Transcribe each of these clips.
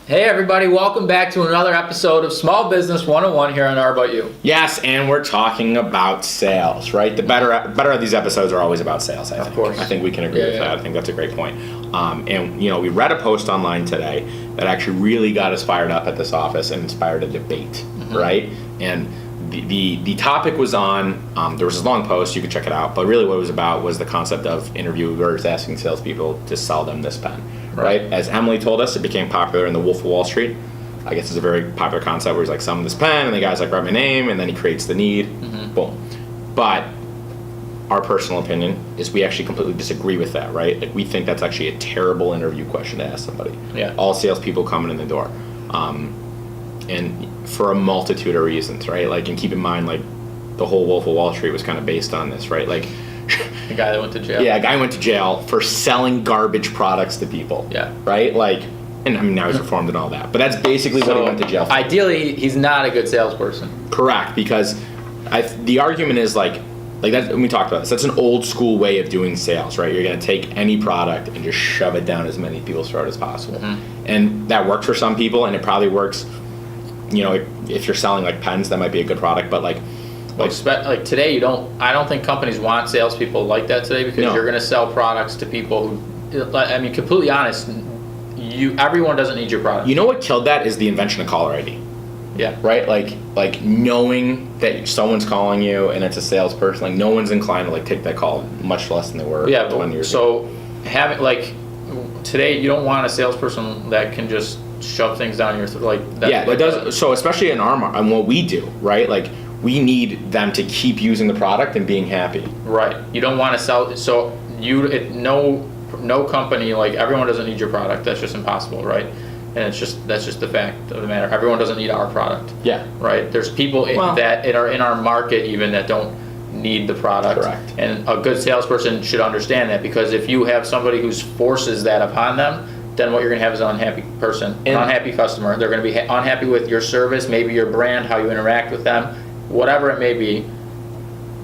Hey everybody, welcome back to another episode of Small Business 101 here on Our About You. Yes, and we're talking about sales, right? The better of these episodes are always about sales, I think. Of course. I think we can agree with that. I think that's a great point. And we read a post online today that actually really got us fired up at this office and inspired a debate, right? And the topic was on, there was this long post, you can check it out, but really what it was about was the concept of interviewers asking salespeople to sell them this pen, right? As Emily told us, it became popular in the Wolf of Wall Street. I guess it's a very popular concept where he's like, sell them this pen, and the guy's like, write my name, and then he creates the need, boom. But our personal opinion is we actually completely disagree with that, right? Like we think that's actually a terrible interview question to ask somebody. Yeah. All salespeople coming in the door. And for a multitude of reasons, right? Like, and keep in mind, like, the whole Wolf of Wall Street was kind of based on this, right? Like, The guy that went to jail. yeah, a guy went to jail for selling garbage products to people. Yeah. Right? Like, and I mean, now he's reformed and all that, but that's basically what he went to jail for. Ideally, he's not a good salesperson. Correct, because the argument is like that. When we talked about this, that's an old school way of doing sales, right? You're going to take any product and just shove it down as many people's throat as possible, and that works for some people, and it probably works. If you're selling like pens, that might be a good product, but like today, I don't think companies want salespeople like that today because you're going to sell products to people who, I mean, completely honest, everyone doesn't need your product. You know what killed that is the invention of caller ID. Yeah. Right? Like knowing that someone's calling you and it's a salesperson, like no one's inclined to like take that call, much less than they were 20 years ago. So having today, you don't want a salesperson that can just shove things down your throat. It does. So especially in on what we do, right? Like we need them to keep using the product and being happy. Right. You don't want to sell. So no company, like everyone doesn't need your product. That's just impossible, right? And that's just the fact of the matter. Everyone doesn't need our product. Yeah. Right. There's people that are in our market even that don't need the product. Correct. And a good salesperson should understand that, because if you have somebody who forces that upon them, then what you're going to have is an unhappy person, an unhappy customer. They're going to be unhappy with your service, maybe your brand, how you interact with them, whatever it may be.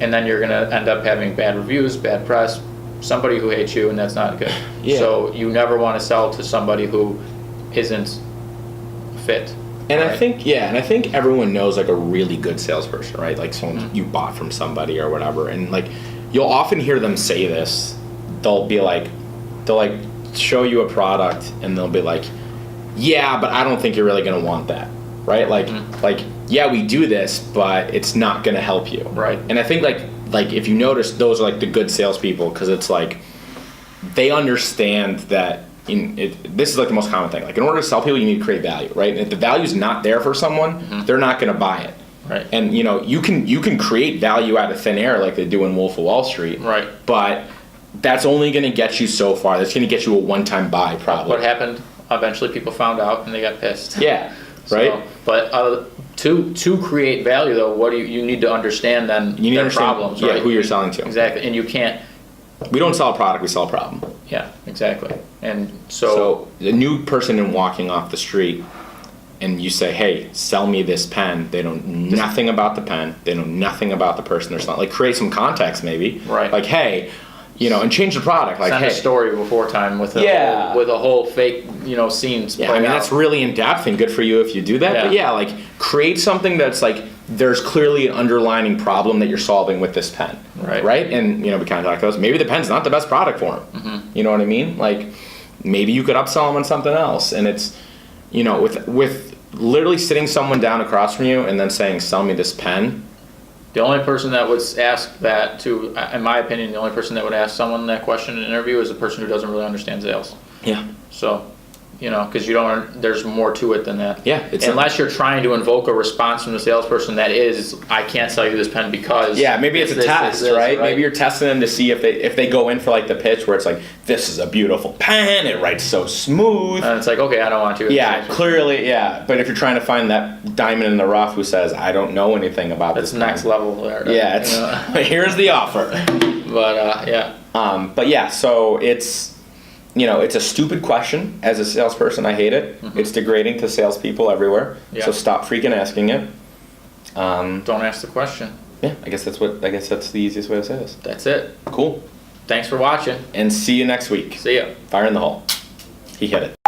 And then you're going to end up having bad reviews, bad press, somebody who hates you, and that's not good. Yeah. So you never want to sell to somebody who isn't fit. And right? I think everyone knows like a really good salesperson, right? Like someone you bought from somebody or whatever. And like you'll often hear them say this. They'll show you a product and they'll be like, yeah, but I don't think you're really going to want that, right? Like yeah, we do this, but it's not going to help you. Right. And I think like if you notice, those are like the good salespeople, because it's like they understand that this is like the most common thing. Like in order to sell people, you need to create value, right? And if the value's not there for someone, they're not going to buy it. Right. And you can create value out of thin air like they do in Wolf of Wall Street. Right. But that's only going to get you so far. That's going to get you a one-time buy, probably. What happened? Eventually, people found out and they got pissed. Yeah. Right. So, but to create value, though, what do you need to understand? Then you need to understand problems, right? who you're selling to. Exactly, and you can't. We don't sell a product; we sell a problem. Yeah, exactly. And so the new person walking off the street, and you say, "Hey, sell me this pen." They know nothing about the pen. They know nothing about the person they're selling. Like create some context, maybe. Right. Like, hey. And change the product. Like, send a story before time with a whole fake, scenes. Yeah, I mean that's really in depth and good for you if you do that. Yeah. But like create something that's like there's clearly an underlining problem that you're solving with this pen. Right. Right. And we kind of talk those. Maybe the pen's not the best product for them. You know what I mean? Like maybe you could upsell them on something else. And it's with literally sitting someone down across from you and then saying, "Sell me this pen." The only person that would ask that to, in my opinion, the only person that would ask someone that question in an interview is a person who doesn't really understand sales. Yeah. So, because there's more to it than that. Yeah. Unless you're trying to invoke a response from the salesperson that is, I can't sell you this pen because. Yeah, maybe it's a test, right? Maybe you're testing them to see if they go in for like the pitch where it's like, this is a beautiful pen, it writes so smooth. And it's like, okay, I don't want to. Yeah, clearly, yeah. But if you're trying to find that diamond in the rough who says, I don't know anything about this pen. That's next level there. Yeah, here's the offer. But, yeah. But yeah, so it's. It's a stupid question. As a salesperson, I hate it. It's degrading to salespeople everywhere. Yeah. So stop freaking asking it. Don't ask the question. Yeah, I guess that's the easiest way to say this. That's it. Cool. Thanks for watching. And see you next week. See ya. Fire in the hole. He hit it.